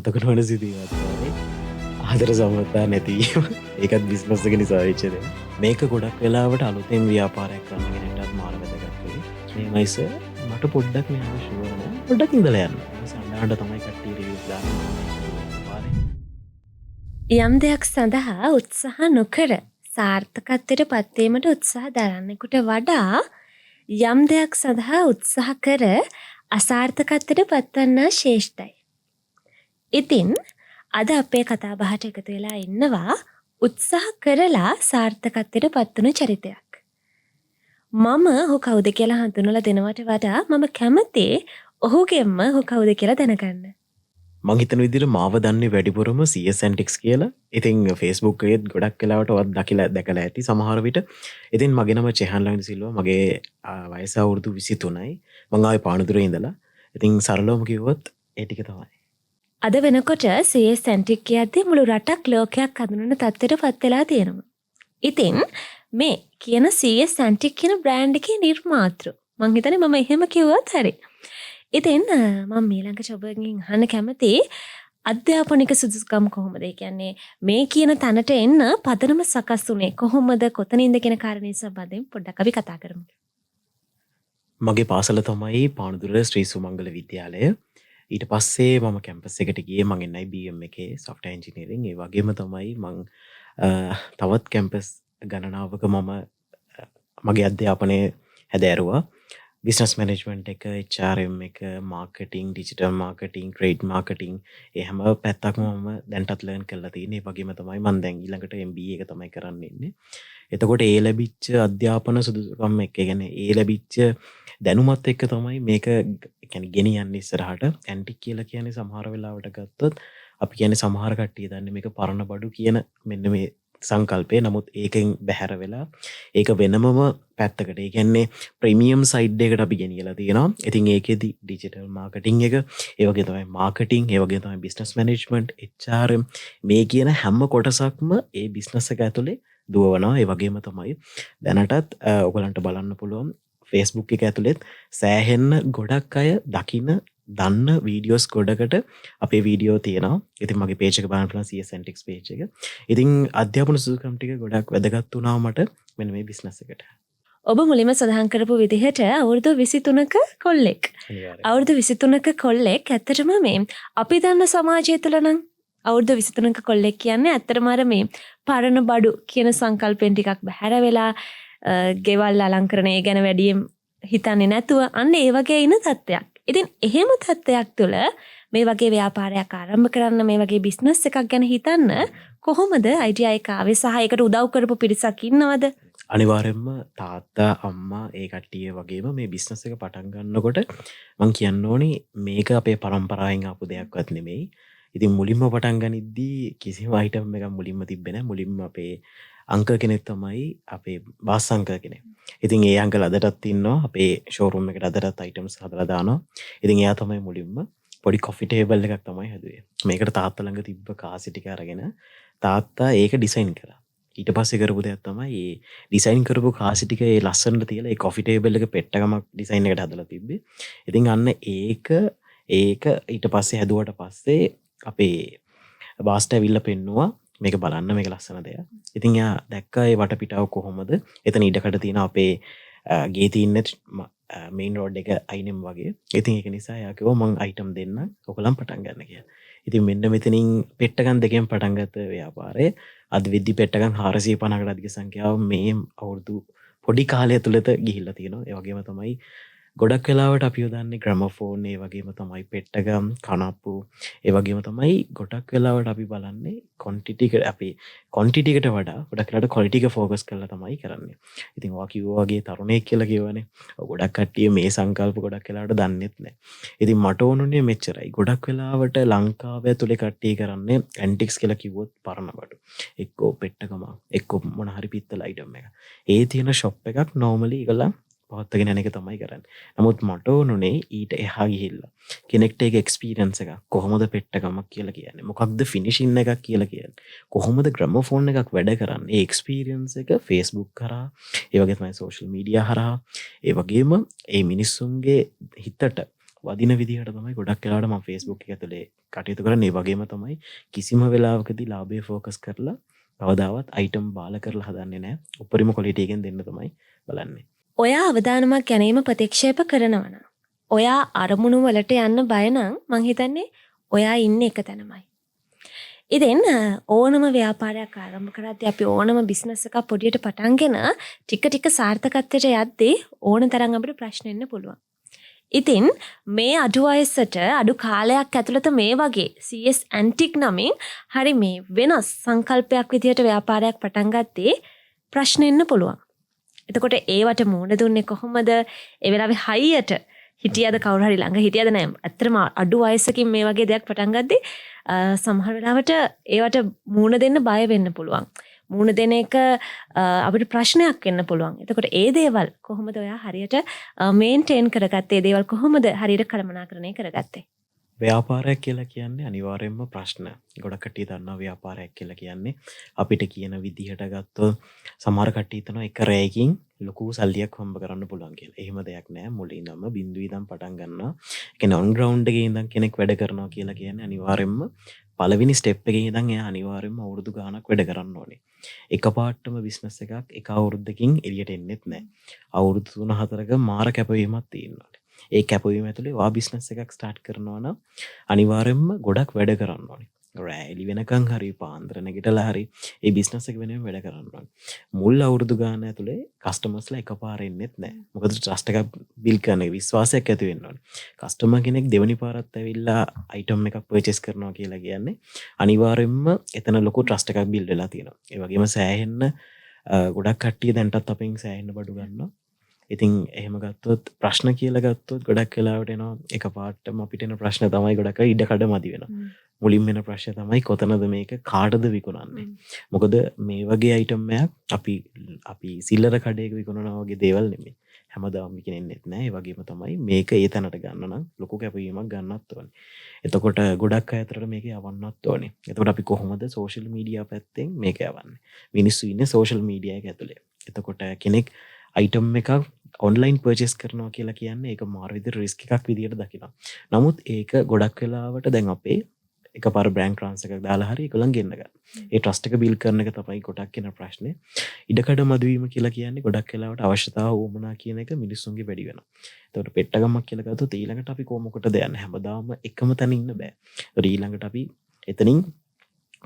අමතක නොවන සිදුවීමක් තමයි ආදර සම්බන්ධතා නැතිවීම. ඒකත් බිස්නස් එක නිසා වෙච්ච දෙයක්. මේක ගොඩක් වෙලාවට අලුතෙන් ව්‍යාපාරයක් කරන කෙනෙක්ටත් මාර වැදගත් වෙයි. මේමයි සර් මට පොඩ්ඩක් මෙයාම ෂුවර් නෑ. පොඩ්ඩක් ඉඳලා යන්න. සඳහන් තමයි කට්ටිය රිවිව්ස් දාන්නේ. යම් දෙයක් සඳහා උත්සාහ නොකර සාර්ථකත්වයට පත්වීමට උත්සාහ දරන්නෙකුට වඩා යම් දෙයක් සඳහා උත්සාහ කර අසාර්ථකත්වයට පත්වන්නා ශ්‍රේෂ්ඨයි. ඉතින් අද අපේ කතා බහට එකතු වෙලා ඉන්නවා උත්සාහ කරලා සාර්ථකත්වයට පත්වන චරිතයක්. මම ඔහු කවුද කියලා හඳුනලා දෙනවට වඩා මම කැමති ඔහුගෙන්ම ඔහු කවුද කියලා දැනගන්න. මං හිතන විදිහට මාව දන්නේ වැඩිපුරම CS Antics කියලා. ඉතින් Facebook එකේත් ගොඩක් වෙලාවට ඔයත් දැකලා ඇති සමහර විට. ඉතින් මගේ නම චෙහන් ලංගි සිල්වා. මගේ වයස අවුරුදු 23යි. මං ආවේ පානදුරේ ඉඳලා. ඉතින් සරලවම කිව්වොත් ඒ ටික තමයි. අද වෙනකොට CS Antics කියද්දී මුළු රටක් ලෝකයක් හඳුනන තත්ත්වයට පත් වෙලා තියෙනවා. ඉතින් මේ කියන CS Antics කියන බ්‍රෑන්ඩ් එකේ නිර්මාතෘ. මං හිතන්නේ මම එහෙම කිව්වත් හරි. ඉතින් මම ඊළඟට ඔබගෙන් අහන්න කැමති අධ්‍යාපනික සුදුසුකම් කොහොමද? ඒ කියන්නේ මේ කියන තැනට එන්න පදනම සකස් වුණේ කොහොමද? කොතනින්ද කියන කාරණේ සම්බන්ධයෙන් පොඩ්ඩක් අපි කතා කරමු. මගේ පාසල තමයි පානදුර ශ්‍රී සුමංගල විද්‍යාලය. ඊට පස්සේ මම කැම්පස් එකට ගියේ. මං එන්නයි BM එකේ software engineering. ඒ වගේම තමයි මං තවත් කැම්පස් ගණනාවක මම මගේ අධ්‍යාපනය හැදෑරුවා. බිස්නස් මැනේජ්මන්ට් එක, HRM එක, marketing, digital marketing, trade marketing ඒ හැම පැත්තක්ම මම දැන්ටත් ලර්න් කරලා තියෙනවා. ඒ වගේම තමයි මම දැන් ඊළඟට MBA එක තමයි කරන්න ඉන්නේ. එතකොට ඒ ලැබිච්ච අධ්‍යාපන සුදුසුකම් එක්ක, ඒ කියන්නේ ඒ ලැබිච්ච දැනුමත් එක්ක තමයි මේක කියන්නේ ගෙනියන්නේ ඉස්සරහට. ඇන්ටික් කියලා කියන්නේ සමහර වෙලාවට ගත්තොත් අපි කියන්නේ සමහර කට්ටිය දන්නේ මේක පරණ බඩු කියන මෙන්න මේ සංකල්පය. නමුත් ඒකෙන් බැහැර වෙලා ඒක වෙනමම පැත්තකට, ඒ කියන්නේ ප්‍රීමියම් සයිඩ් එකට අපි ගෙනියලා තියෙනවා. ඉතින් ඒකෙදි ඩිජිටල් මාර්කටිං එක, ඒ වගේ තමයි මාර්කටිං, ඒ වගේ තමයි බිස්නස් මැනේජ්මන්ට්, HRM මේ කියන හැම කොටසක්ම ඒ බිස්නස් එක ඇතුලේ දුවනවා. ඒ වගේම තමයි දැනටත් ඔයගලන්ට බලන්න පුළුවන් Facebook එක ඇතුලෙත් සෑහෙන්න ගොඩක් අය දකින දන්න වීඩියෝස් ගොඩකට අපේ වීඩියෝ තියෙනවා. ඉතින් මගේ පේජ් එක බලන්න පුළුවන් CS Antics පේජ් එක. ඉතින් අධ්‍යාපන සුදුසුකම් ටික ගොඩක් වැදගත් වුණා මට මෙන්න මේ බිස්නස් එකට. ඔබ මුලින්ම සඳහන් කරපු විදිහට අවුරුදු 23ක කොල්ලෙක්. අවුරුදු 23ක කොල්ලෙක් ඇත්තටම මේ අපි දන්න සමාජය තුළ නම් අවුරුදු 23ක කොල්ලෙක් කියන්නේ ඇත්තටම අර මේ පරණ බඩු කියන සංකල්පෙන් ටිකක් බැහැර වෙලා ගෙවල් අලංකරණය ගැන වැඩියෙන් හිතන්නේ නැතුව අන්න ඒ වගේ ඉන්න තත්ත්වයක්. ඉතින් එහෙම තත්ත්වයක් තුළ මේ වගේ ව්‍යාපාරයක් ආරම්භ කරන්න, මේ වගේ බිස්නස් එකක් ගැන හිතන්න කොහොමද අයිඩියා එක ආවේ සහ ඒකට උදව් කරපු පිරිසක් ඉන්නවද? අනිවාර්යෙන්ම තාත්තා අම්මා ඒ කට්ටිය වගේම මේ බිස්නස් එක පටන් ගන්නකොට මං කියන්න ඕනේ මේක අපේ පරම්පරාවෙන් ආපු දෙයක්වත් නෙමෙයි. ඉතින් මුලින්ම පටන් ගනිද්දී කිසිම අයිටම් එකක් මුලින්ම තිබ්බේ නැහැ. මුලින්ම අපේ අංක කෙනෙක් තමයි අපේ බාස් අංක කෙනෙක්. ඉතින් ඒ අංකල් අදටත් ඉන්නවා අපේ ෂෝරූම් එකට අදටත් අයිටම්ස් හදලා දානවා. ඉතින් එයා තමයි මුලින්ම පොඩි කොෆි ටේබල් එකක් තමයි හැදුවේ. මේකට තාත්තා ළඟ තිබ්බ කාසි ටික අරගෙන තාත්තා ඒක ඩිසයින් කරා. ඊට පස්සේ කරපු දෙයක් තමයි මේ ඩිසයින් කරපු කාසි ටික ඒ ලස්සනට තියලා ඒ කොෆි ටේබල් එක පෙට්ටකමක් ඩිසයින් එකට හදලා තිබ්බේ. ඉතින් අන්න ඒක ඊට පස්සේ හැදුවට පස්සේ අපේ බාස්ට ඇවිල්ලා පෙන්නුවා මේක බලන්න මේක ලස්සන දෙයක්. ඉතින් එයා දැක්කා ඒ වටපිටාව කොහොමද. එතන ඉඩකඩ තියෙන අපේ ගේ තියෙන මේන් රෝඩ් එක අයිනෙම වගේ. ඉතින් ඒක නිසා එයා කිව්වා මං අයිටම් දෙන්න ඔයගොල්ලන් පටන් ගන්න කියලා. ඉතින් මෙන්න මෙතනින් පෙට්ටගම් දෙකෙන් පටන් ගත්ත ව්‍යාපාරය අද වෙද්දි පෙට්ටගම් 450කට අධික සංඛ්‍යාව මේ අවුරුදු පොඩි කාලය තුලත ගිහිල්ලා තියෙනවා. ඒ වගේම තමයි ගොඩක් වෙලාවට අපි යොදන්නේ ග්‍රැමෆෝන්, ඒ වගේම තමයි පෙට්ටගම්, කනප්පු, ඒ වගේම තමයි ගොඩක් වෙලාවට අපි බලන්නේ ක්වොන්ටිටි එක. අපි ක්වොන්ටිටි එකට වඩා ගොඩක් වෙලාවට ක්වොලිටි එක ફોකස් කරලා තමයි කරන්නේ. ඉතින් ඔයා කිව්වා වගේ තරුණයෙක් කියලා කියවනේ. ගොඩක් කට්ටිය මේ සංකල්ප ගොඩක් වෙලාවට දන්නෙත් නැහැ. ඉතින් මට ඕනුනේ මෙච්චරයි. ගොඩක් වෙලාවට ලංකාව ඇතුලේ කට්ටිය කරන්නේ ඇන්ටික්ස් කියලා කිව්වොත් පරණ බඩු. එක්කෝ පෙට්ටගම, එක්කෝ මොන හරි පිත්තල අයිටම් එක. ඒ තියෙන ෂොප් එකක් නෝමලි ඒගොල්ලන් පවත්වාගෙන යන එක තමයි කරන්නේ. නමුත් මට ඕනුනේ ඊට එහා ගිහිල්ලා කෙනෙක්ට ඒක එක්ස්පීරියන්ස් එකක්. කොහොමද පෙට්ටගමක් කියලා කියන්නේ? මොකක්ද ෆිනිෂින් එකක් කියලා කියන්නේ? කොහොමද ග්‍රැමෆෝන් එකක් වැඩ කරන්නේ? ඒ එක්ස්පීරියන්ස් එක Facebook කරා, ඒ වගේ තමයි සෝෂල් මීඩියා හරහා, ඒ වගේම ඒ මිනිස්සුන්ගේ හිතට වදින විදිහට තමයි ගොඩක් වෙලාවට මම Facebook එක ඇතුලේ කටයුතු කරන්නේ. ඒ වගේම තමයි කිසිම වෙලාවකදී ලාභය ફોකස් කරලා කවදාවත් අයිටම් බාල කරලා හදන්නේ නැහැ. උපරිම ක්වොලිටි එකෙන් දෙන්න තමයි බලන්නේ. ඔයා අවදානමක් ගැනීම ප්‍රතික්ෂේප කරනවා නම් ඔයා අරමුණු වලට යන්න බය නම් මං හිතන්නේ ඔයා ඉන්නේ එක තැනමයි. ඉතින් ඕනම ව්‍යාපාරයක් ආරම්භ කරද්දී අපි ඕනම බිස්නස් එකක් පොඩියට පටන්ගෙන ටික ටික සාර්ථකත්වයට යද්දී ඕන තරම් අපිට ප්‍රශ්න එන්න පුළුවන්. ඉතින් මේ අඩු වයසට අඩු කාලයක් ඇතුළත මේ වගේ CS ඇන්ටික් නමින් හරි මේ වෙනස් සංකල්පයක් විදිහට ව්‍යාපාරයක් පටන් ගත්තේ ප්‍රශ්න එන්න පුළුවන්. එතකොට ඒවට මූණ දුන්නේ කොහොමද? ඒ වෙලාවේ හයියට හිටියද කවුරු හරි ළඟ හිටියද නැහැ. ඇත්තටම අඩු වයසකින් මේ වගේ දෙයක් පටන් ගත්තේ සමහර වෙලාවට ඒවට මූණ දෙන්න බය වෙන්න පුළුවන්. මූණ දෙන එක අපිට ප්‍රශ්නයක් වෙන්න පුළුවන්. එතකොට ඒ දේවල් කොහොමද ඔයා හරියට මේන්ටේන් කරගත්තේ? ඒ දේවල් කොහොමද හරියට කළමනාකරණය කරගත්තේ? ව්‍යාපාරයක් කියලා කියන්නේ අනිවාර්යයෙන්ම ප්‍රශ්න. ගොඩක් කට්ටිය දන්නවා ව්‍යාපාරයක් කියලා කියන්නේ අපිට කියන විදිහට ගත්තොත් සමහර කට්ටිය හිතනවා එක රැයකින් ලොකු සල්ලියක් හම්බ කරන්න පුළුවන් කියලා. එහෙම දෙයක් නෑ. මුලින්ම බිඳුවේ ඉඳන් පටන් ගන්නවා. ඒ කියන්නේ ඔන් ග්‍රවුන්ඩ් එකේ ඉඳන් කෙනෙක් වැඩ කරනවා කියලා කියන්නේ අනිවාර්යයෙන්ම පළවෙනි ස්ටෙප් එකේ ඉඳන් එයා අනිවාර්යයෙන්ම අවුරුදු ගාණක් වැඩ කරන්න ඕනේ. එකපාරටම බිස්නස් එකක් එක අවුරුද්දකින් එළියට එන්නෙත් නෑ. අවුරුදු 3-4ක මාර කැපවීමක් තියෙනවා. ඒ කැපවීම ඇතුලේ වා බිස්නස් එකක් ස්ටාර්ට් කරනවා නම් අනිවාර්යයෙන්ම ගොඩක් වැඩ කරන්න ඕනේ. රෑ එළි වෙනකන් හරි පාන්දර නැගිටලා හරි ඒ බිස්නස් එක වෙනුවෙන් වැඩ කරන්න ඕනේ. මුල් අවුරුදු ගාන ඇතුලේ කස්ටමර්ස්ලා එකපාර එන්නෙත් නැහැ. මොකද ට්‍රස්ට් එකක් බිල් කරන එක විශ්වාසයක් ඇති වෙන්න ඕනේ. කස්ටමර් කෙනෙක් දෙවෙනි පාරත් ඇවිල්ලා අයිටම් එකක් පර්චේස් කරනවා කියලා කියන්නේ අනිවාර්යයෙන්ම එතන ලොකු ට්‍රස්ට් එකක් බිල්ඩ් වෙලා තියෙනවා. ඒ වගේම සෑහෙන්න ගොඩක් කට්ටිය දැන්ටත් අපෙන් සෑහෙන්න බඩු ගන්නවා. ඉතින් එහෙම ගත්තොත් ප්‍රශ්න කියලා ගත්තොත් ගොඩක් වෙලාවට එනවා එකපාරටම අපිට එන ප්‍රශ්න තමයි ගොඩක් ඉඩ කඩ මදි වෙනවා. මුලින්ම එන ප්‍රශ්න තමයි කොතනද මේක කාටද විකුණන්නේ? මොකද මේ වගේ අයිටම් එකක් අපි සිල්ලර කඩේක විකුණනවා වගේ දේවල් නෙමෙයි. හැමදාම විකිනෙන්නෙත් නෑ. ඒ වගේම තමයි මේක ඒ තැනට ගන්න නම් ලොකු කැපවීමක් ගන්නත් ඕනේ. එතකොට ගොඩක් අය අතරට මේක යවන්නත් ඕනේ. එතකොට අපි කොහොමද සෝෂල් මීඩියා පැත්තෙන් මේක යවන්නේ? මිනිස්සු ඉන්නේ සෝෂල් මීඩියා එක ඇතුලේ. එතකොට කෙනෙක් අයිටම් එකක් ඔන්ලයින් පර්චේස් කරනවා කියලා කියන්නේ ඒක මාරු විදිහට රිස්ක් එකක් විදිහට දකිනවා. නමුත් ඒක ගොඩක් වෙලාවට දැන් අපේ එකපාර බ්‍රෑන්ඩ් ට්‍රාන්ස් එකක් දාලා හරි ඒගොල්ලන් ගෙන්න ගන්න. ඒ ට්‍රස්ට් එක බිල්ඩ් කරන එක තමයි ගොඩක් වෙන ප්‍රශ්නේ. ඉඩකඩ මදුවීම කියලා කියන්නේ ගොඩක් වෙලාවට අවශ්‍යතාව වුමනා කියන එක මිනිස්සුන්ගේ වැඩි වෙනවා. ඒකට පෙට්ටගමක් කියලා ගත්තොත් ඊළඟට අපි කොහොමකටද යන්නේ? හැමදාම එකම තැන ඉන්න බෑ. ඒකට ඊළඟට අපි එතනින්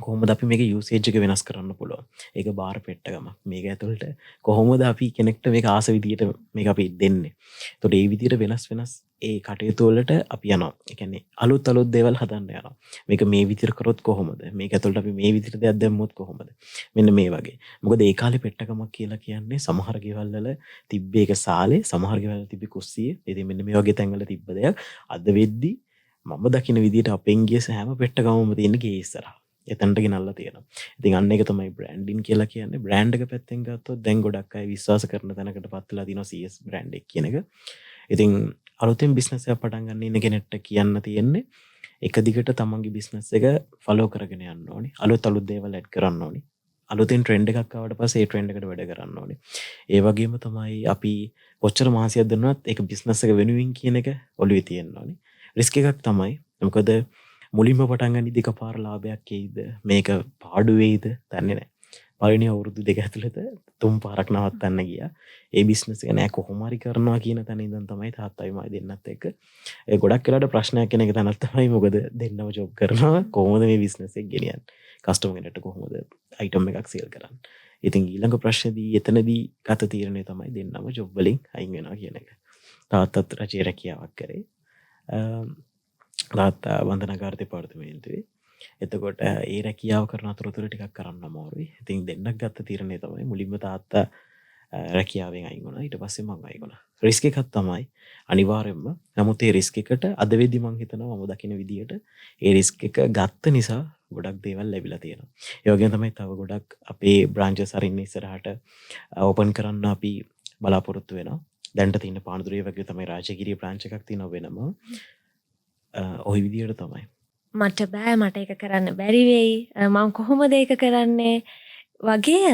කොහොමද අපි මේක යූසේජ් එක වෙනස් කරන්න පුළුවන්? ඒක බාර පෙට්ටගමක්. මේක ඇතුළට කොහොමද අපි කෙනෙක්ට මේක ආස විදියට මේක අපි දෙන්නේ? ඒතකොට ඒ විදියට වෙනස් ඒ කටයුතු වලට අපි යනවා. ඒ කියන්නේ අලුත් දේවල් හදන්න යනවා. මේක මේ විදියට කරොත් කොහොමද? මේක ඇතුළට අපි මේ විදියට දෙයක් දැම්මොත් කොහොමද? මෙන්න මේ වගේ. මොකද ඒ කාලේ පෙට්ටගමක් කියලා කියන්නේ සමහර ගෙවල් වල තිබ්බේ ඒක සාලේ, සමහර ගෙවල් වල තිබ්බේ කුස්සියේ. ඉතින් මෙන්න මේ වගේ තැන්වල තිබ්බ දෙයක් අද වෙද්දි මම දකින විදියට අපෙන් ගිය හැම පෙට්ටගමම තියෙන ගේ ඉස්සරහා. එතනට ගෙනල්ලා තියෙනවා. ඉතින් අන්න එක තමයි බ්‍රෑන්ඩින් කියලා කියන්නේ. බ්‍රෑන්ඩ් එක පැත්තෙන් ගත්තොත් දැන් ගොඩක් අය විශ්වාස කරන තැනකට පත් වෙලා තියෙනවා CS බ්‍රෑන්ඩ් එක කියන එක. ඉතින් අලුතෙන් බිස්නස් එකක් පටන් ගන්න ඉන්න කෙනෙක්ට කියන්න තියෙන්නේ එක දිගට තමන්ගේ බිස්නස් එක ෆලෝ කරගෙන යන්න ඕනේ. අලුත් දේවල් ඇඩ් කරන්න ඕනේ. අලුතෙන් ට්‍රෙන්ඩ් එකක් ආවට පස්සේ ඒ ට්‍රෙන්ඩ් එකට වැඩ කරන්න ඕනේ. ඒ වගේම තමයි අපි කොච්චර මාසියක් දුන්නත් ඒක බිස්නස් එක වෙනුවෙන් කියන එක ඔළුවේ තියෙන්න ඕනේ. රිස්ක් එකක් තමයි. මොකද මුලින්ම පටන් ගනිද්දි එකපාර ලාභයක් එයිද මේක පාඩු වෙයිද දන්නේ නැහැ. පළවෙනි අවුරුදු දෙක ඇතුළත 3 පාරක් නවත්තන්න ගියා. ඒ බිස්නස් එක නෑ කොහොම හරි කරනවා කියන තැන ඉඳන් තමයි තාත්තයි මයි දෙන්නත් එක්ක ඒ ගොඩක් වෙලාවට ප්‍රශ්නයක් කෙනෙක් තැනක් තමයි මොකද දෙන්නම ජොබ් කරනවා කොහොමද මේ බිස්නස් එක ගෙනියන්නේ? කස්ටමර් කෙනෙක්ට කොහොමද අයිටම් එකක් සේල් කරන්නේ? ඉතින් ඊළඟ ප්‍රශ්නේදී එතනදී ගත තීරණය තමයි දෙන්නම ජොබ් වලින් අයින් වෙනවා කියන එක. තාත්තත් රජයේ රැකියාවක් කරේ. තාත්තා වන්දනාගාර දෙපාර්තමේන්තුවේ. එතකොට ඒ රැකියාව කරන අතරතුර ටිකක් කරන්න අමාරුයි. ඉතින් දෙන්නක් ගත්ත තීරණය තමයි මුලින්ම තාත්තා රැකියාවෙන් අයින් වුණා. ඊට පස්සේ මම අයින් වුණා. රිස්ක් එකක් තමයි අනිවාර්යයෙන්ම. නමුත් ඒ රිස්ක් එකට අද වෙද්දි මම හිතනවා මම දකින විදියට ඒ රිස්ක් එක ගත්ත නිසා ගොඩක් දේවල් ලැබිලා තියෙනවා. ඒ වගේම තමයි තව ගොඩක් අපේ බ්‍රාන්චස් අරින්න ඉස්සරහට ඕපන් කරන්න අපි බලාපොරොත්තු වෙනවා. දැන්ට තියෙන පානදුරේ වගේ තමයි රාජගිරිය බ්‍රාන්ච් එකක් තියෙනවා වෙනම. ඔය විදියට තමයි. මට බෑ මට ඒක කරන්න බැරි වෙයි. මම කොහොමද ඒක කරන්නේ වගේ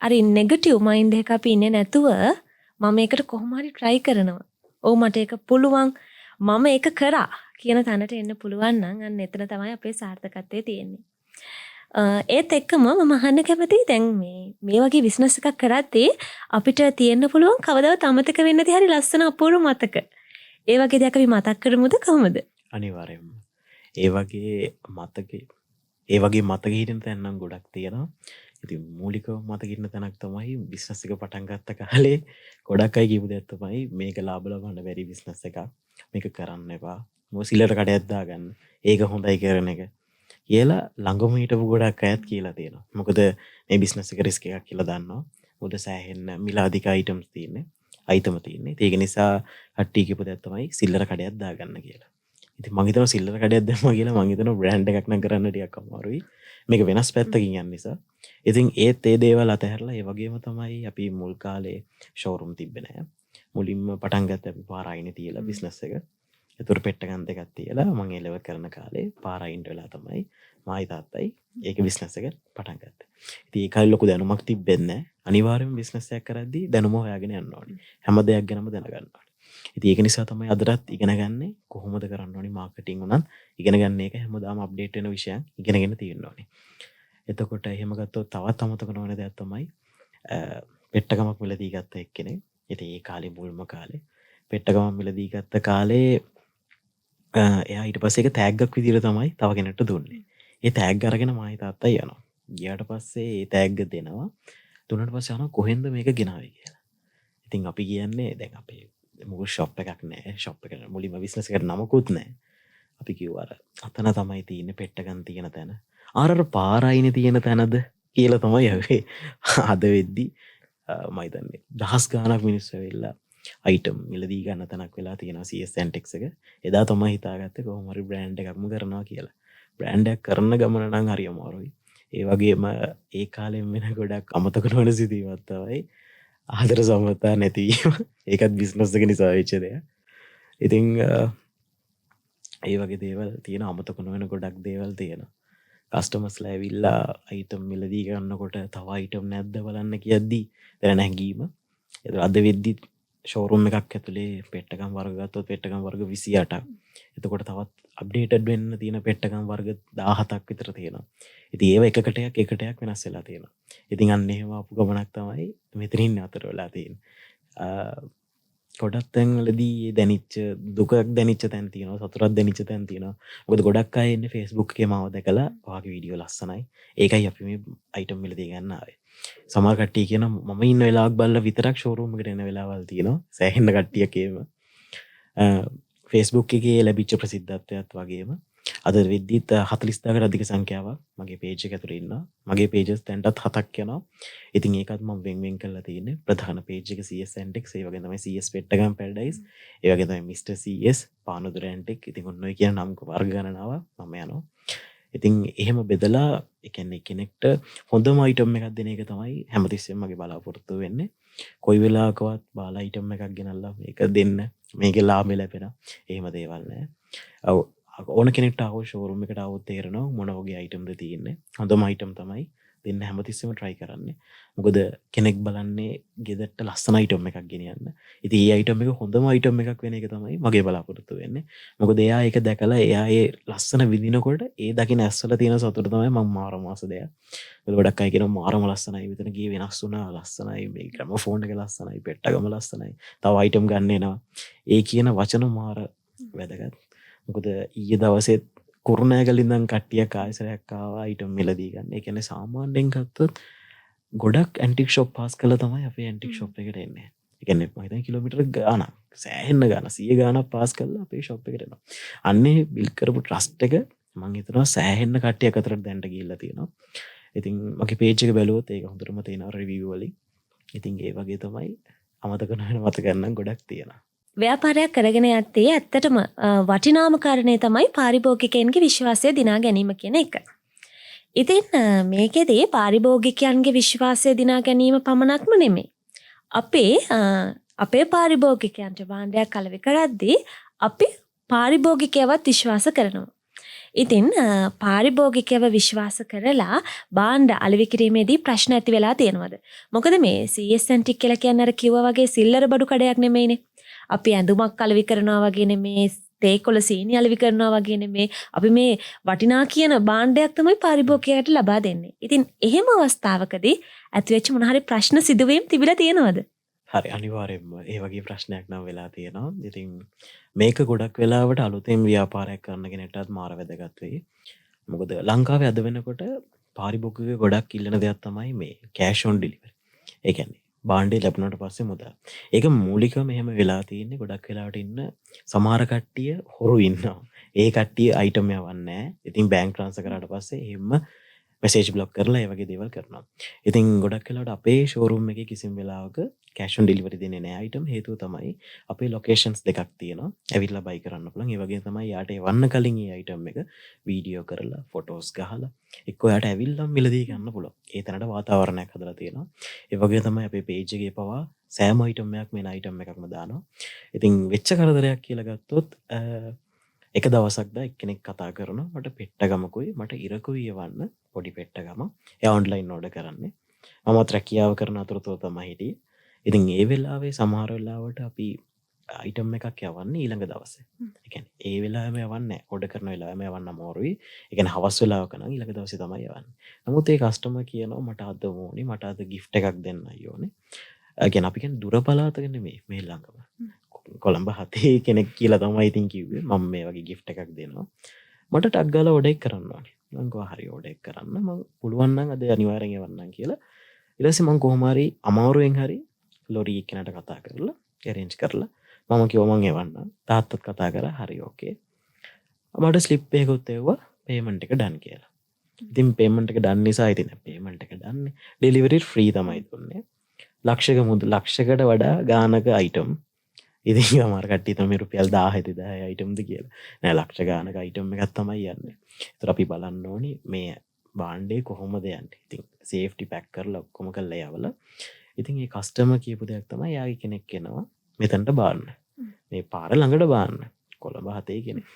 අර නෙගටිව් මයින්ඩ් එකක් අපි ඉන්නේ නැතුව මම මේකට කොහොම හරි try කරනවා. ඔව් මට ඒක පුළුවන්. මම ඒක කරා කියන තැනට එන්න පුළුවන් නම් අන්න එතන තමයි අපේ සාර්ථකත්වය තියෙන්නේ. ඒත් එක්කම මම අහන්න කැමතියි දැන් මේ වගේ බිස්නස් එකක් කරද්දී අපිට තියෙන්න පුළුවන් කවදාවත් අමතක වෙන්නේ නැති හරි ලස්සන අපූර්ව මතක. ඒ වගේ දෙයක් අපි මතක් කරමුද කොහොමද? අනිවාර්යයෙන්ම. ඒ වගේ මතක හිටින තැන් නම් ගොඩක් තියෙනවා. ඉතින් මූලිකව මතක හිටින තැනක් තමයි බිස්නස් එක පටන් ගත්ත කාලේ ගොඩක් අය කියපු දෙයක් තමයි මේක ලාභ ලබන්න බැරි බිස්නස් එකක්. මේක කරන්න එපා. මොකද සිල්ලර කඩයක් දාගන්න. ඒක හොඳයි කරන එක. කියලා ළඟම හිටපු ගොඩක් අයත් කියලා තියෙනවා. මොකද මේ බිස්නස් එක රිස්ක් එකක් කියලා දන්නවා. මොකද සෑහෙන්න මිල අධික අයිටම්ස් තියෙන්නේ. ඒක නිසා කට්ටිය කියපු දෙයක් තමයි සිල්ලර කඩයක් දාගන්න කියලා. ඉතින් මං හිතනවා සිල්ලර කඩයක් දැම්මා කියලා මං හිතනවා බ්‍රෑන්ඩ් එකක් නම් කරන්න ටිකක් අමාරුයි. මේක වෙනස් පැත්තකින් යන නිසා. ඉතින් ඒ දේවල් අතහැරලා ඒ වගේම තමයි අපි මුල් කාලේ ෂෝරූම් තිබ්බේ නෑ. මුලින්ම පටන් ගත්තේ අපි පාර අයිනේ තියලා බිස්නස් එක. ඒතර පෙට්ටගම් දෙකක් තියලා මං එලව කරන කාලේ පාර අයින්ට වෙලා තමයි මායි තාත්තයි ඒක බිස්නස් එක පටන් ගත්තේ. ඉතින් ඒ කාලේ ලොකු දැනුමක් තිබෙන්නේ නෑ. අනිවාර්යයෙන්ම බිස්නස් එකක් කරද්දී දැනුම හොයාගෙන යන්න ඕනේ. හැම දෙයක් ගැනම දැනගන්න ඕනේ. ඉතින් ඒක නිසා තමයි අදටත් ඉගෙන ගන්න කොහොමද කරන්න ඕනේ මාකටිං උනත් ඉගෙන ගන්න එක හැමදාම අප්ඩේට් වෙන විෂයන් ඉගෙනගෙන තියෙන්න ඕනේ. එතකොට එහෙම ගත්තොත් තවත් අමතක නොවන දෙයක් තමයි පෙට්ටගමක් මිලදී ගත්ත එක්කෙනෙක්. ඉතින් ඒ කාලේ මුල්ම කාලේ පෙට්ටගමක් මිලදී ගත්ත කාලේ එයා ඊට පස්සේ ඒක තෑග්ගක් විදිහට තමයි තව කෙනෙක්ට දුන්නේ. ඒ තෑග්ග අරගෙන මායි තාත්තයි යනවා. ගියාට පස්සේ ඒ තෑග්ග දෙනවා. දුන්නාට පස්සේ අහනවා කොහෙන්ද මේක ගෙනාවේ කියලා. ඉතින් අපි කියන්නේ දැන් අපේ මොකද ෂොප් එකක් නෑ. ෂොප් එක මුලින්ම බිස්නස් එකට නමකුත් නෑ. අපි කිව්වා අර අතන තමයි තියෙන්නේ පෙට්ටගම් තියෙන තැන. අර පාර අයිනේ තියෙන තැනද කියලා තමයි අපි අද වෙද්දි මම හිතන්නේ දහස් ගාණක් මිනිස්සු ඇවිල්ලා අයිටම් මිලදී ගන්න තැනක් වෙලා තියෙනවා CS Antics එක. එදා තමයි හිතාගත්තේ කොහොම හරි බ්‍රෑන්ඩ් එකක්ම කරනවා කියලා. බ්‍රෑන්ඩ් එකක් කරන ගමන නම් හරි අමාරුයි. ඒ වගේම ඒ කාලෙම වෙන ගොඩක් අමතක නොවන සිදුවීමක් තමයි ආදර සම්මතා නැතිවීම. ඒකත් බිස්නස් එක නිසා වෙච්ච දෙයක්. ඉතින් ඒ වගේ දේවල් තියෙන අමතක නොවන ගොඩක් දේවල් තියෙනවා. කස්ටමර්ස්ලා ඇවිල්ලා අයිටම් මිලදී ගන්නකොට තව අයිටම් නැද්ද බලන්න කියද්දි දැන නැගීම. ඒක අද වෙද්දි ෂෝරූම් එකක් ඇතුලේ පෙට්ටගම් වර්ග ගත්තොත් පෙට්ටගම් වර්ග 28ක්. එතකොට තවත් අප්ඩේටඩ් වෙන්න තියෙන පෙට්ටගම් වර්ග 17ක් විතර තියෙනවා. ඉතින් ඒව එකටයක් වෙනස් වෙලා තියෙනවා. ඉතින් අන්න එහෙම අපු ගමනක් තමයි මෙතනින් අතර වෙලා තියෙන්නේ. ගොඩක් තැන්වලදී දැනිච්ච දුකක් දැනිච්ච තැන් තියෙනවා, සතුටක් දැනිච්ච තැන් තියෙනවා. මොකද ගොඩක් අය ඉන්නේ Facebook එකේ මාව දැකලා ඔයාගේ වීඩියෝ ලස්සනයි. ඒකයි අපි මේ අයිටම් මිලදී ගන්න ආවේ. සමහර කට්ටිය කියනවා මම ඉන්න වෙලාවක් බලලා විතරක් ෂෝරූම් එකට එන වෙලාවල් තියෙනවා. සෑහෙන කට්ටියකේම Facebook එකේ ලැබිච්ච ප්‍රසිද්ධත්වයත් වගේම අද වෙද්දිත් 40000කට අධික සංඛ්‍යාවක් මගේ පේජ් එක ඇතුලේ ඉන්නවා. මගේ pages දැන්ටත් 7ක් යනවා. ඉතින් ඒකත් මම වෙන් කරලා තියෙන්නේ. ප්‍රධාන page එක CS Antics, ඒ වගේ තමයි CS පෙට්ටගම් පැරඩයිස්, ඒ වගේ තමයි Mr CS පානදුර Antics. ඉතින් ඔන්න ඔය කියන නම් වර්ග ගණනාවක් මම යනවා. ඉතින් එහෙම බෙදලා ඒ කියන්නේ කෙනෙක්ට හොඳම අයිටම් එකක් දෙන එක තමයි හැමතිස්සෙම මගේ බලාපොරොත්තුව වෙන්නේ. කොයි වෙලාවකවත් බාලා අයිටම් එකක් ගෙනල්ලා මේක දෙන්න, මේකේ ලාභය ලැබෙන එහෙම දේවල් නෑ. ඕන කෙනෙක්ට ආව ෂෝරූම් එකට ආවොත් තේරෙනවා මොන වගේ අයිටම්ද තියෙන්නේ. හොඳම අයිටම් තමයි දෙන්න හැමතිස්සෙම try කරන්නේ. මොකද කෙනෙක් බලන්නේ ගෙදරට ලස්සන අයිටම් එකක් ගෙනියන්න. ඉතින් ඒ අයිටම් එක හොඳම අයිටම් එකක් වෙන එක තමයි මගේ බලාපොරොත්තුව වෙන්නේ. මොකද එයා ඒක දැකලා එයා ඒ ලස්සන විඳිනකොට ඒ දකින්න ඇස්වල තියෙන සතුට තමයි මම මාරම ආස දෙයක්. මොකද ගොඩක් අය කියනවා මාරම ලස්සනයි, මෙතන ගියේ වෙනස් වුණා, ලස්සනයි, මේ ග්‍රැමෆෝන් එක ලස්සනයි, පෙට්ටගම ලස්සනයි, තව අයිටම් ගන්න එනවා. ඒ කියන වචන මාර වැදගත්. මොකද ඊයේ දවසේ කුරුණෑගලින්දන් කට්ටියක් ආයසරයක් ආවා අයිටම් මිලදී ගන්න. ඒ කියන්නේ සාමාන්‍යයෙන් ගත්තොත් ගොඩක් ඇන්ටික් ෂොප් පාස් කළා තමයි අපේ ඇන්ටික් ෂොප් එකට එන්නේ. ඒ කියන්නේ මම හිතන්නේ කිලෝමීටර් ගාණක්, සෑහෙන්න ගාණ 100 ගාණක් පාස් කළා අපේ ෂොප් එකට එනවා. අන්නේ බිල්ඩ් කරපු ට්‍රස්ට් එක මම හිතනවා සෑහෙන්න කට්ටියක් අතරට දැන්ට ගිහිල්ලා තියෙනවා. ඉතින් මගේ පේජ් එක බැලුවොත් ඒක හොඳටම තියෙනවා රිවිව් වලින්. ඉතින් ඒ වගේ තමයි අමතක නොවන මතක ගන්න ගොඩක් තියෙනවා. ව්‍යාපාරයක් කරගෙන යත්තේ ඇත්තටම වටිනාම කාරණේ තමයි පාරිභෝගිකයන්ගේ විශ්වාසය දිනා ගැනීම කියන එක. ඉතින් මේකෙදී පාරිභෝගිකයන්ගේ විශ්වාසය දිනා ගැනීම පමණක්ම නෙමෙයි. අපේ පාරිභෝගිකයන්ට භාණ්ඩයක් අලෙවි කරද්දී අපි පාරිභෝගිකයවත් විශ්වාස කරනවා. ඉතින් පාරිභෝගිකයව විශ්වාස කරලා භාණ්ඩ අලෙවි කිරීමේදී ප්‍රශ්න ඇති වෙලා තියෙනවද? මොකද මේ CS Antics කියලා කියන්නේ අර කිව්වා වගේ සිල්ලර බඩු කඩයක් නෙමෙයිනේ. අපි ඇඳුමක් අලෙවි කරනවා වගේ නෙමේ, තේකොළ සීනි අලෙවි කරනවා වගේ නෙමේ අපි මේ වටිනා කියන භාණ්ඩයක් තමයි පාරිභෝගිකයට ලබා දෙන්නේ. ඉතින් එහෙම අවස්ථාවකදී ඇතිවෙච්ච මොන හරි ප්‍රශ්න සිදුවීම් තිබිලා තියෙනවද? හරි අනිවාර්යෙන්ම ඒ වගේ ප්‍රශ්නයක් නම් වෙලා තියෙනවා. ඉතින් මේක ගොඩක් වෙලාවට අලුතෙන් ව්‍යාපාරයක් කරන්න කෙනෙක්ටත් මාර වැදගත් වෙයි. මොකද ලංකාවේ අද වෙනකොට පාරිභෝගිකයෝ ගොඩක් ඉල්ලන දෙයක් තමයි මේ කෑෂ් ඔන් ඩිලිවරි. ඒ කියන්නේ භාණ්ඩේ ලැබුණාට පස්සේ මුදල්. ඒක මූලිකවම එහෙම වෙලා තියෙන්නේ ගොඩක් වෙලාවට ඉන්න සමහර කට්ටිය හොරු ඉන්නවා. ඒ කට්ටිය අයිටම් යවන්නේ නැහැ. ඉතින් බැංක් ට්‍රාන්ස්ෆර් කරාට පස්සේ එහෙම මෙසේජ් බ්ලොක් කරලා ඒ වගේ දේවල් කරනවා. ඉතින් ගොඩක් වෙලාවට අපේ ෂෝරූම් එකේ කිසිම වෙලාවක කෑෂ් ඔන් ඩිලිවරි දෙන්නේ නැහැ අයිටම්. හේතුව තමයි අපේ ලොකේෂන්ස් දෙකක් තියෙනවා. ඇවිල්ලා බයි කරන්න පුළුවන්. ඒ වගේ තමයි යාට එවන්න කලින් ඒ අයිටම් එක වීඩියෝ කරලා ෆොටෝස් ගහලා එක්ක යාට ඇවිල්ලා මිලදී ගන්න පුළුවන්. ඒ තැනට වාතාවරණයක් හදලා තියෙනවා. ඒ වගේ තමයි අපේ පේජ් එකේ පවා සෑම අයිටම් එකක් වෙන අයිටම් එකක්ම දානවා. ඉතින් වෙච්ච කරදරයක් කියලා ගත්තොත් එක දවසක්ද එක්කෙනෙක් කතා කරනවා මට පෙට්ටගමකුයි මට ඉරකුයි යවන්න පොඩි පෙට්ටගම. එයා ඔන්ලයින් ඕඩර් කරන්නේ. මමත් රැකියාව කරන අතරතුර තමයි හිටියේ. ඉතින් ඒ වෙලාවේ සමහර වෙලාවට අපි අයිටම් එකක් යවන්නේ ඊළඟ දවසේ. ඒ කියන්නේ ඒ වෙලාවෙම යවන්නේ නැහැ. ඕඩර් කරන වෙලාවෙම යවන්න අමාරුයි. ඒ කියන්නේ හවස් වෙලාවක නම් ඊළඟ දවසේ තමයි යවන්නේ. නමුත් ඒ කස්ටමර් කියනවා මට අද ඕනේ මට අද gift එකක් දෙන්නයි ඕනේ. ඒ කියන්නේ අපි කියන්නේ දුර පළාතක නෙමෙයි මේ ළඟම. කොළඹ හතේ කෙනෙක් කියලා තමයි ඉතින් කිව්වේ මම මේ වගේ gift එකක් දෙනවා. මට ටක් ගාලා ඕඩර් එක කරන්න ඕනේ. මම කිව්වා හරි ඕඩර් එක කරන්න මම පුළුවන් නම් අද අනිවාර්යෙන් යවන්නම් කියලා. ඊට පස්සේ මම කොහොම හරි අමාරුවෙන් හරි ලොරි එක්කෙනාට කතා කරලා arrange කරලා මම කිව්වා මම එවන්නම්. තාත්තත් කතා කරා හරි ඕකේ. මට ස්ලිප් එකකුත් එව්වා පේමන්ට් එක ඩන් කියලා. ඉතින් පේමන්ට් එක ඩන් නිසා ඉතින් පේමන්ට් එක ඩන්නේ ඩෙලිවරි ෆ්‍රී තමයි දුන්නේ. ලක්ෂයකට වඩා ගානක අයිටම්. ඉතින් සමහර කට්ටිය තමයි රුපියල් 10,000 අයිටම්ද කියලා. නෑ ලක්ෂ ගානක අයිටම් එකක් තමයි යන්නේ. ඒතර අපි බලන්න ඕනි මේ භාණ්ඩේ කොහොමද යන්නේ. ඉතින් සේෆ්ටි පැක් කරලා ඔක්කොම කරලා යවලා. ඉතින් මේ කස්ටමර් කියපු දෙයක් තමයි යාගේ කෙනෙක් එනවා මෙතනට බාන්න. මේ පාර ළඟට බාන්න. කොළඹ හතේ කෙනෙක්.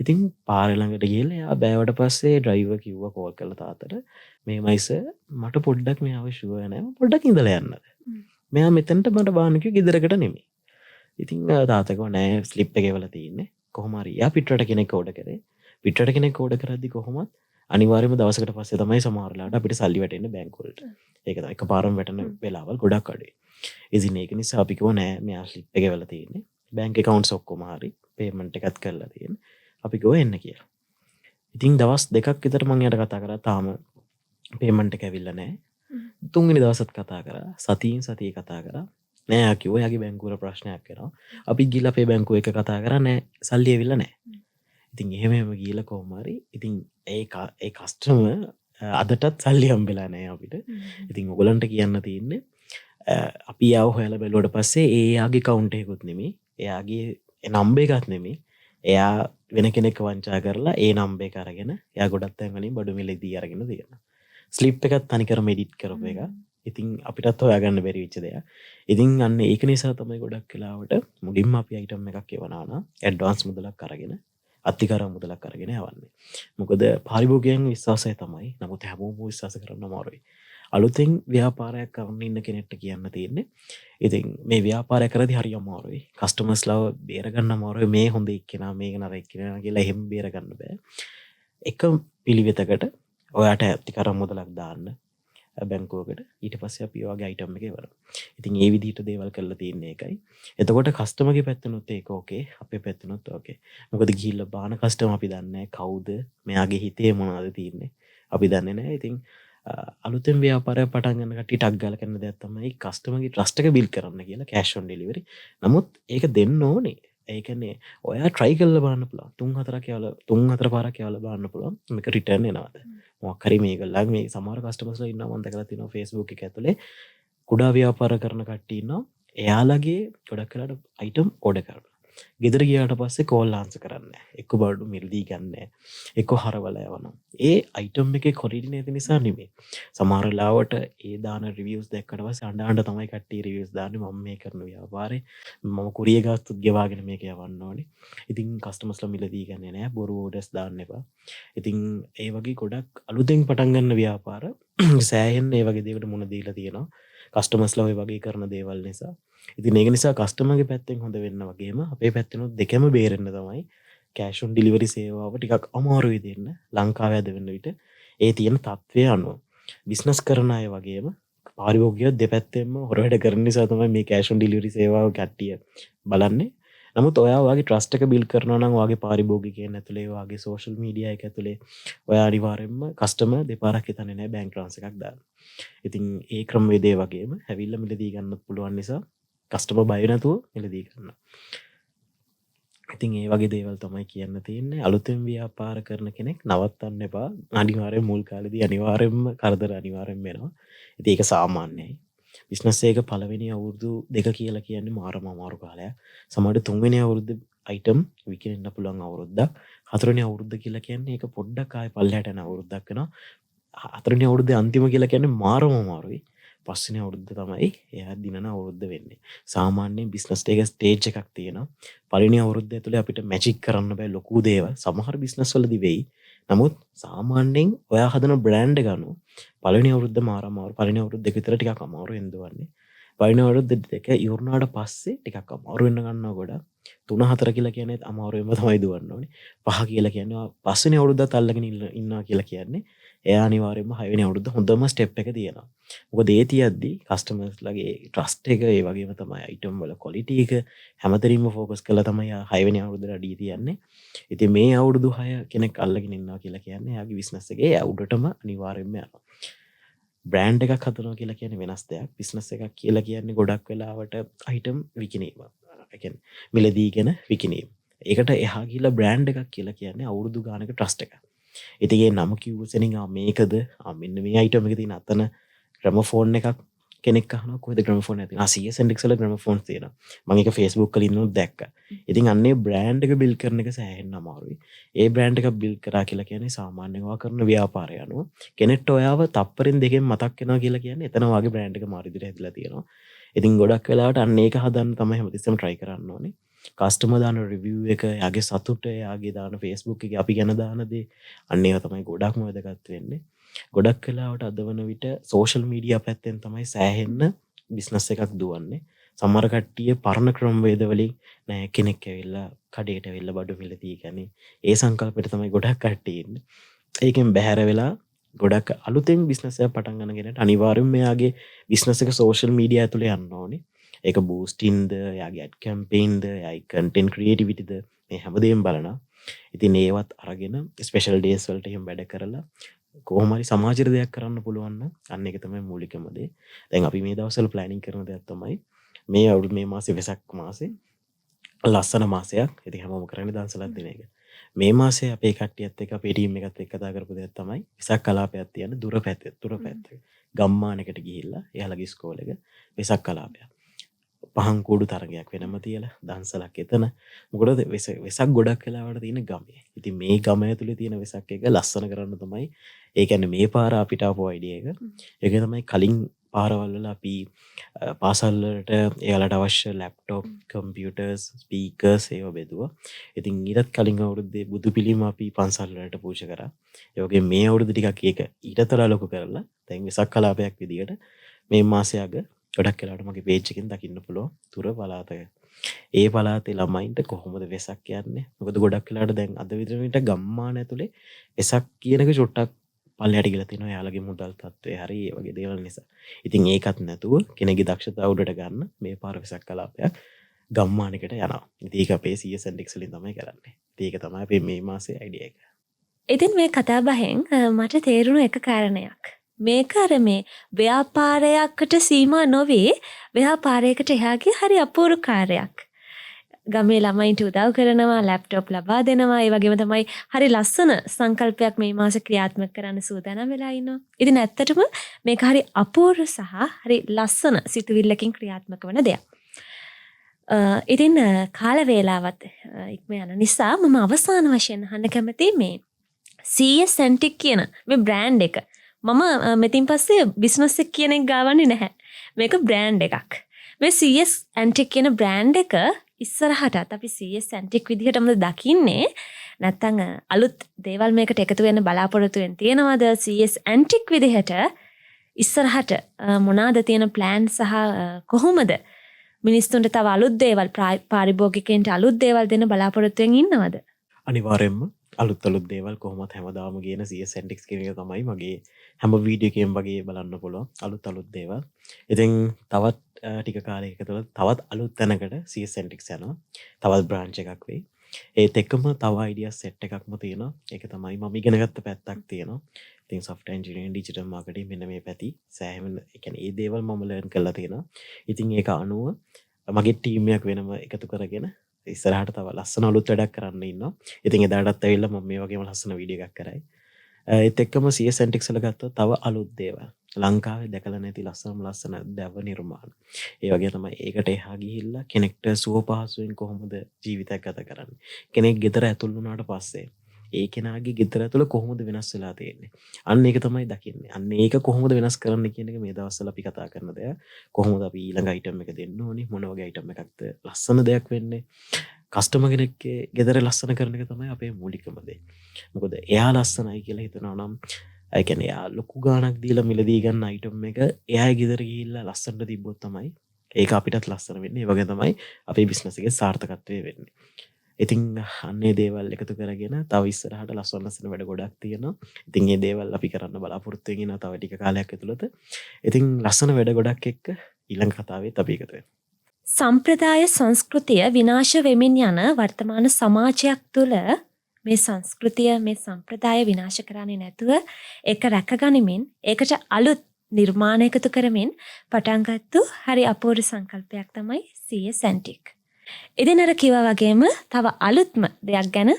ඉතින් පාර ළඟට ගිහලා යා බෑවට පස්සේ ඩ්‍රයිවර් කිව්වා කෝල් කරලා තාත්තට මේමයි සර් මට පොඩ්ඩක් මෙයාව ෂුවර් නැහැ. පොඩ්ඩක් ඉඳලා යන්නද. මෙයා මෙතනට මට බාන්න කිව්ව ගෙදරකට නෙමෙයි. ඉතින් තාත්තකෝ නෑ ස්ලිප් එක එවලා තියෙන්නේ. කොහොම හරි යා පිටරට කෙනෙක් ඕඩර් කරේ. පිටරට කෙනෙක් ඕඩර් කරද්දි කොහොමත් අනිවාර්යයෙන්ම දවසකට පස්සේ තමයි සමහර වෙලාවට අපිට සල්ලි වැටෙන්නේ බැංකු වලට. ඒක තමයි එකපාරම වැටෙන වෙලාවල් ගොඩක් අඩුයි. ඉතින් ඒක නිසා අපි කිව්වා නෑ මෙයා ස්ලිප් එක එවලා තියෙන්නේ. බැංක් accountස් ඔක්කොම හරි පේමන්ට් එකත් කරලා තියෙන්නේ. අපි කිව්වා එන්න කියලා. ඉතින් දවස් දෙකක් විතර මම එයාට කතා කරා තාම පේමන්ට් එක ඇවිල්ලා නෑ. තුන්වෙනි දවසත් කතා කරා. සතියෙන් සතිය කතා කරා. නෑ යා කිව්වා යාගේ බැංකුවල ප්‍රශ්නයක් වෙනවා. අපි ගිහලා අපේ බැංකුව එක කතා කරා නෑ සල්ලි ඇවිල්ලා නෑ. ඉතින් එහෙම ගිහලා කොහොම හරි ඉතින් ඒ කස්ටමර් අදටත් සල්ලි හම්බෙලා නෑ අපිට. ඉතින් ඔයගලන්ට කියන්න තියෙන්නේ අපි යාව හොයලා බැලුවට පස්සේ එයාගේ account එකකුත් නෙමෙයි. එයාගේ නම්බර් එකක් නෙමෙයි. එයා වෙන කෙනෙක් වංචා කරලා ඒ නම්බර් එක අරගෙන එයා ගොඩක් තැන් වලින් බඩු මිලදී අරගෙන තියෙනවා. ස්ලිප් එකත් තනිකරම එඩිට් කරපු එක. ඉතින් අපිටත් හොයාගන්න බැරි වෙච්ච දෙයක්. ඉතින් අන්න ඒක නිසා තමයි ගොඩක් වෙලාවට මුලින්ම අපි අයිටම් එකක් එවනවා නම් ඇඩ්වාන්ස් මුදලක් අරගෙන අත්තිකරම් මුදලක් අරගෙන යවන්නේ. මොකද පාරිභෝගිකයන් විශ්වාසය තමයි. නමුත් හැමෝම විශ්වාස කරන්න අමාරුයි. අලුතෙන් ව්‍යාපාරයක් කරන්න ඉන්න කෙනෙක්ට කියන්න තියෙන්නේ. ඉතින් මේ ව්‍යාපාරය කරද්දී හරි අමාරුයි. කස්ටමර්ස්ලාව බේර ගන්න අමාරුයි. මේ හොඳ එක්කෙනා මේක නරක එක්කෙනා කියලා එහෙම බේර ගන්න බෑ. එක පිළිවෙතකට ඔයාට අත්තිකරම් මුදලක් දාන්න බැංකුවකට ඊට පස්සේ අපි ඔයගේ අයිටම් එක එවනවා. ඉතින් ඒ විදිහට දේවල් කරලා තියෙන්නේ ඒකයි. එතකොට කස්ටමර්ගේ පැත්තනොත් ඒක ඕකේ, අපේ පැත්තනොත් ඕකේ. මොකද ගිහිල්ලා බාන කස්ටමර් අපි දන්නේ නැහැ කවුද, මෙයාගේ හිතේ මොනවද තියෙන්නේ. අපි දන්නේ නැහැ. ඉතින් අලුතෙන් ව්‍යාපාරයක් පටන් ගන්න කට්ටිය ටක් ගාලා කරන දෙයක් තමයි කස්ටමර්ගේ ට්‍රස්ට් එක බිල්ඩ් කරන්න කියලා කෑෂ් ඔන් ඩෙලිවරි. නමුත් ඒක දෙන්න ඕනේ. ඒ කියන්නේ ඔයා try කරලා බලන්න පුළුවන්. 3-4 පාරක් යවලා බලන්න පුළුවන්. මේක රිටර්න් එනවද? මොකක් හරි මේගොල්ලන් මේ සමහර කස්ටමර්ස්ලා ඉන්නවා මම දැකලා තියෙනවා Facebook එක ඇතුලේ කුඩා ව්‍යාපාර කරන කට්ටිය ඉන්නවා. එයාලගේ ගොඩක් වෙලාට අයිටම් ඕඩර් කරනවා. ගෙදර ගියාට පස්සේ කෝල් ආන්සර් කරන්නේ නැහැ. එක්ක බඩු මිලදී ගන්න නැහැ. එක්ක හරවලා යවනවා. ඒ අයිටම් එකේ ක්වොලිටි නැති නිසා නෙමෙයි. සමහර වෙලාවට ඒ දාන රිවිව්ස් දැක්කට පස්සේ අඬ තමයි කට්ටිය රිවිව්ස් දාන්නේ මම මේ කරන ව්‍යාපාරේ මම කුරිය ගාස්තුත් ගෙවාගෙන මේක යවන්න ඕනේ. ඉතින් කස්ටමර්ස්ලා මිලදී ගන්නේ නැහැ. බොරු ඕඩර්ස් දාන්න එපා. ඉතින් ඒ වගේ ගොඩක් අලුතෙන් පටන් ගන්න ව්‍යාපාර සෑහෙන්න ඒ වගේ දේවල් මුණ දීලා තියෙනවා. කස්ටමර්ස්ලා ඔය වගේ කරන දේවල් නිසා. ඉතින් ඒක නිසා කස්ටමර්ගේ පැත්තෙන් හොඳ වෙන්න වගේම අපේ පැත්තෙනුත් දෙකම බේරෙන්න තමයි කෑෂ් ඔන් ඩෙලිවරි සේවාව ටිකක් අමාරුයි දෙන්න ලංකාවේ අද වෙන විට ඒ තියෙන තත්ත්වය අනුව බිස්නස් කරන අය වගේම පාරිභෝගිකයෝ දෙපැත්තෙන්ම හොර වැඩ කරන නිසා තමයි මේ කෑෂ් ඔන් ඩෙලිවරි සේවාව කට්ටිය බලන්නේ. නමුත් ඔයා වගේ ට්‍රස්ට් එක බිල්ඩ් කරනවා නම් ඔයාගේ පාරිභෝගිකයන් ඇතුලේ ඔයාගේ සෝෂල් මීඩියා එක ඇතුලේ ඔයා අනිවාර්යයෙන්ම කස්ටමර් දෙපාරක් හිතන්නේ නැහැ බැංක් ට්‍රාන්ස්ෆර් එකක් දාන්න. ඉතින් ඒ ක්‍රමවේදය වගේම හැවිල්ලා මිලදී ගන්නත් පුළුවන් නිසා කස්ටමර් බය නැතුව මිලදී ගන්න. ඉතින් ඒ වගේ දේවල් තමයි කියන්න තියෙන්නේ. අලුතෙන් ව්‍යාපාර කරන කෙනෙක් නවත්තන්න එපා. අනිවාර්යෙන් මුල් කාලේදී අනිවාර්යෙන්ම කරදර අනිවාර්යෙන් වෙනවා. ඉතින් ඒක සාමාන්‍යයි. බිස්නස් එක පළවෙනි අවුරුදු 2 කියලා කියන්නේ මාරම අමාරු කාලයක්. සමහරවිට 3 වෙනි අවුරුද්ද අයිටම් විකිනෙන්න පුළුවන් අවුරුද්දක්. 4 වෙනි අවුරුද්ද කියලා කියන්නේ ඒක පොඩ්ඩක් ආයෙ පල්ලෙහාට යන අවුරුද්දක් වෙනවා. 4 වෙනි අවුරුද්දේ අන්තිම කියලා කියන්නේ මාරම අමාරුයි. 5 වෙනි අවුරුද්ද තමයි එයා දිනන අවුරුද්ද වෙන්නේ. සාමාන්‍යයෙන් බිස්නස් එකක ස්ටේජ් එකක් තියෙනවා. පළවෙනි අවුරුද්ද ඇතුලේ අපිට මැජික් කරන්න බෑ ලොකු දේවල්. සමහර බිස්නස් වලදී වෙයි. නමුත් සාමාන්‍යයෙන් ඔයා හදන බ්‍රෑන්ඩ් එක අනුව පළවෙනි අවුරුද්ද මාර අමාරු. පළවෙනි අවුරුද්ද දෙක විතර ටිකක් අමාරු වෙනවන්නේ. පළවෙනි අවුරුද්ද දෙක ඉවරනාට පස්සේ ටිකක් අමාරු වෙන්න ගන්නවා ගොඩක්. 3 4 කියලා කියන්නේ අමාරුවෙන්ම තමයි දුවන්න ඕනේ. 5 කියලා කියන්නේ පස්වෙනි අවුරුද්දත් අල්ලගෙන ඉන්නවා කියලා කියන්නේ එයා අනිවාර්යයෙන්ම 6 වෙනි අවුරුද්ද හොඳම ස්ටෙප් එක තියෙනවා. මොකද ඒ තියද්දී කස්ටමර්ස්ලාගේ ට්‍රස්ට් එක ඒ වගේම තමයි අයිටම් වල ක්වොලිටි එක හැමතැනින්ම ෆෝකස් කරලා තමයි 6 වෙනි අවුරුද්දට අඩිය තියන්නේ. ඉතින් මේ අවුරුදු 6 කෙනෙක් අල්ලගෙන ඉන්නවා කියලා කියන්නේ එයාගේ බිස්නස් එකේ උඩටම අනිවාර්යයෙන්ම යනවා. බ්‍රෑන්ඩ් එකක් හදනවා කියලා කියන්නේ වෙනස් දෙයක්. බිස්නස් එකක් කියලා කියන්නේ ගොඩක් වෙලාවට අයිටම් විකිණීම. ඒ කියන්නේ මිලදීගෙන විකිණීම. ඒකට එහා ගිහිල්ලා බ්‍රෑන්ඩ් එකක් කියලා කියන්නේ අවුරුදු ගානක ට්‍රස්ට් එකක්. ඉතින් ඒ නම කිව්ව සෙනින් මේකද මෙන්න මේ අයිටම් එකේ තියෙන අතන ග්‍රැමෆෝන් එකක් කෙනෙක් අහනවා කොහෙද ග්‍රැමෆෝන් එක තියෙන්නේ? CS Index වල ග්‍රැමෆෝන්ස් තියෙනවා. මම ඒක Facebook වල ඉන්නොත් දැක්කා. ඉතින් අන්නේ බ්‍රෑන්ඩ් එක බිල්ඩ් කරන එක සෑහෙන්න අමාරුයි. ඒ බ්‍රෑන්ඩ් එක බිල්ඩ් කරා කියලා කියන්නේ සාමාන්‍යයෙන් ඔයා කරන ව්‍යාපාරය අනුව කෙනෙක්ට ඔයාව තප්පරෙන් දෙකෙන් මතක් වෙනවා කියලා කියන්නේ එතන වාගේ බ්‍රෑන්ඩ් එක මාරි විදිහට හැදිලා තියෙනවා. ඉතින් ගොඩක් වෙලාවට අන්න ඒක හදන්න තමයි හැමතිස්සෙම try කරන්න ඕනේ. කස්ටමර් දාන රිවිව් එක, යාගේ සතුට, යාගේ දාන Facebook එකේ අපි ගැන දාන දේ අන්න ඒවා තමයි ගොඩක්ම වැදගත් වෙන්නේ. ගොඩක් වෙලාවට අද වන විට සෝෂල් මීඩියා පැත්තෙන් තමයි සෑහෙන්න බිස්නස් එකක් දුවන්නේ. සමහර කට්ටිය පරණ ක්‍රමවේද වලින් නෑ කෙනෙක් ඇවිල්ලා කඩේට ඇවිල්ලා බඩු මිලදී ගන්නේ. ඒ සංකල්පෙට තමයි ගොඩක් කට්ටිය ඉන්නේ. ඒකෙන් බැහැර වෙලා ගොඩක් අලුතෙන් බිස්නස් එකක් පටන් ගන්න කෙනෙක්ට අනිවාර්යයෙන්ම එයාගේ බිස්නස් එක සෝෂල් මීඩියා ඇතුලේ යන්න ඕනේ. ඒක බූස්ටින්ද, එයාගේ ඇඩ් කැම්පේන්ද, එයාගේ කන්ටෙන්ට් ක්‍රියේටිවිටිද මේ හැමදේම බලනවා. ඉතින් ඒවත් අරගෙන ස්පෙෂල් ඩේස් වලට එහෙම වැඩ කරලා කොහොම හරි සමාජයට දෙයක් කරන්න පුළුවන් නම් අන්න ඒක තමයි මූලිකම දේ. දැන් අපි මේ දවස්වල ප්ලෑනින් කරන දෙයක් තමයි මේ අවුරුදු මේ මාසේ වෙසක් මාසේ ලස්සන මාසයක්. ඉතින් හැමෝම කරන්නේ දන්සලක් දෙන එක. මේ මාසේ අපේ කට්ටියත් එක්ක අපේ ටීම් එකත් එක්ක කතා කරපු දෙයක් තමයි වෙසක් කලාපයක් තියෙන දුර පැත්ත. ගම්මානකට ගිහිල්ලා එයාලගේ ඉස්කෝලේක වෙසක් කලාපයක්. පහන් කූඩු තරගයක් වෙනම තියලා දන්සලක් එතන. මොකද වෙසක් ගොඩක් වෙලාවට තියෙන ගමේ. ඉතින් මේ ගම ඇතුලේ තියෙන වෙසක් එක ලස්සන කරන්න තමයි ඒ කියන්නේ මේ පාර අපිට ආපු අයිඩියා එක. ඒක තමයි කලින් පාරවල් වල අපි පාසල් වලට එයාලට අවශ්‍ය ලැප්ටොප්, කම්පියුටර්ස්, ස්පීකර්ස් ඒව බෙදුවා. ඉතින් ඊටත් කලින් අවුරුද්දේ බුදු පිළිම අපි පන්සල් වලට පූජා කරා. ඒ වගේ මේ අවුරුද්ද ටිකක් ඒක ඊටතර ලොකු කරලා දැන් වෙසක් කලාපයක් විදියට මේ මාසයේ අග ගොඩක් වෙලාවට මගේ පේජ් එකෙන් දකින්න පුළුවන් තුර පළාතක. ඒ පළාතේ ළමයින්ට කොහොමද වෙසක් යන්නේ? මොකද ගොඩක් වෙලාවට දැන් අද විතරට ගම්මාන ඇතුලේ වෙසක් කියන එක චුට්ටක් පල්ලෙහාට ගිහලා තිනවා යාළගේ මුදල් තත්ත්වය හරි ඒ වගේ දේවල් නිසා. ඉතින් ඒකත් නැතුව කෙනෙක්ගේ දක්ෂතාව උඩට ගන්න මේ පාර වෙසක් කලාපයක් ගම්මානයකට යනවා. ඉතින් ඒක අපේ CS Index වලින් තමයි කරන්නේ. ඉතින් ඒක තමයි අපේ මේ මාසේ අයිඩියා එක. ඉතින් මේ කතා බහෙන් මට තේරුණු එක කාරණයක්. මේක අර මේ ව්‍යාපාරයකට සීමා නොවේ ව්‍යාපාරයකට එහාගේ හරි අපූර්ව කාර්යයක්. ගමේ ළමයින්ට උදව් කරනවා, ලැප්ටොප් ලබා දෙනවා. ඒ වගේම තමයි හරි ලස්සන සංකල්පයක් මේ මාසේ ක්‍රියාත්මක කරන්න සූදානම් වෙලා ඉන්නවා. ඉතින් ඇත්තටම මේක හරි අපූර්ව සහ හරි ලස්සන සිතුවිල්ලකින් ක්‍රියාත්මක වන දෙයක්. ඉතින් කාල වේලාවත් ඉක්ම යන නිසා මම අවසාන වශයෙන් අහන්න කැමති මේ CS Antique කියන මේ බ්‍රෑන්ඩ් එක. මම මෙතින් පස්සේ බිස්නස් එක කියන එක ගාවන්නේ නැහැ. මේක බ්‍රෑන්ඩ් එකක්. මේ CS Antique කියන බ්‍රෑන්ඩ් එක ඉස්සරහටත් අපි CS Antique විදිහටම දකින්නේ නැත්නම් අලුත් දේවල් මේකට එකතු වෙන්න බලාපොරොත්තු වෙන තියෙනවද? CS Antique විදිහට ඉස්සරහට මොනවාද තියෙන ප්ලෑන් සහ කොහොමද මිනිස්සුන්ට තව අලුත් දේවල් පාරිභෝගිකයන්ට අලුත් දේවල් දෙන්න බලාපොරොත්තු වෙමින් ඉන්නවද? අනිවාර්යෙන්ම අලුත් දේවල් කොහොමත් හැමදාම කියන සෙන්ටික්ස් කියන එක තමයි මගේ හැම වීඩියෝ එකකින් වගේ බලන්න පුළුවන් අලුත් දේවල්. ඉතින් තවත් ටික කාලයක තුළ තවත් අලුත් තැනකට සෙන්ටික්ස් යනවා. තවත් බ්‍රාන්ච් එකක් වෙයි. ඒත් එක්කම තව අයිඩියාස් සෙට් එකක්ම තියෙනවා. ඒක තමයි මම ඉගෙන ගත්ත පැත්තක් තියෙනවා. ඉතින් software engineering digital marketing මෙන්න මේ පැති සෑහෙන ඒ කියන්නේ මේ දේවල් මම ලර්න් කරලා තියෙනවා. ඉතින් ඒක අනුව මගේ ටීම් එකක් වෙනම එකතු කරගෙන ඉස්සරහට තව ලස්සන අලුත් වැඩක් කරන්න ඉන්නවා. ඉතින් එදාටත් ඇවිල්ලා මම මේ වගේම ලස්සන වීඩියෝ එකක් කරයි. ඒත් එක්කම CSNTX වල ගත්තොත් තව අලුත් දේවල් ලංකාවේ දැකලා නැති ලස්සන දැව නිර්මාණ. ඒ වගේ තමයි ඒකට එහා ගිහිල්ලා කෙනෙක්ට සුව පහසුවෙන් කොහොමද ජීවිතයක් ගත කරන්නේ. කෙනෙක් ගෙදර ඇතුල් වුණාට පස්සේ ඒ කෙනාගේ ගෙදර ඇතුළ කොහොමද වෙනස් වෙලා තියෙන්නේ. අන්න ඒක තමයි දකින්නේ. අන්න ඒක කොහොමද වෙනස් කරන්න කියන එක මේ දවස්වල අපි කතා කරන දෙයක්. කොහොමද අපි ඊළඟ අයිටම් එක දෙන්න ඕනේ, මොන වගේ අයිටම් එකක්ද ලස්සන දෙයක් වෙන්නේ. කස්ටමර් කෙනෙක්ගේ ගෙදර ලස්සන කරන එක තමයි අපේ මූලිකම දේ. මොකද එයා ලස්සනයි කියලා හිතනවා නම් ඒ කියන්නේ එයා ලොකු ගාණක් දීලා මිලදී ගන්න අයිටම් එක එයාගේ ගෙදර ගිහිල්ලා ලස්සනට තිබ්බොත් තමයි ඒක අපිටත් ලස්සන වෙන්නේ. ඒ වගේ තමයි අපේ බිස්නස් එකේ සාර්ථකත්වය වෙන්නේ. ඉතින් අන්නේ දේවල් එකතු කරගෙන තව ඉස්සරහට ලස්සන වැඩ ගොඩක් තියෙනවා. ඉතින් මේ දේවල් අපි කරන්න බලාපොරොත්තු වෙන තව ටික කාලයක් ඇතුළත. ඉතින් ලස්සන වැඩ ගොඩක් එක්ක ඊළඟ කතාවෙත් අපි එකතු වෙනවා. සම්ප්‍රදාය සංස්කෘතිය විනාශ වෙමින් යන වර්තමාන සමාජයක් තුළ මේ සංස්කෘතිය මේ සම්ප්‍රදාය විනාශ කරන්නේ නැතුව ඒක රැකගනිමින් ඒකට අලුත් නිර්මාණ එකතු කරමින් පටන් ගත්තු හරි අපූර්ව සංකල්පයක් තමයි CSNTIC. ඉතින් අර කිව්වා වගේම තව අලුත්ම දෙයක් ගැන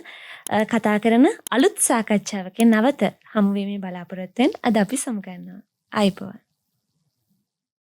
කතා කරන අලුත් සාකච්ඡාවකින් නැවත හමු වීමේ බලාපොරොත්තුෙන් අද අපි සමු ගන්නවා. ආයිබෝවන්.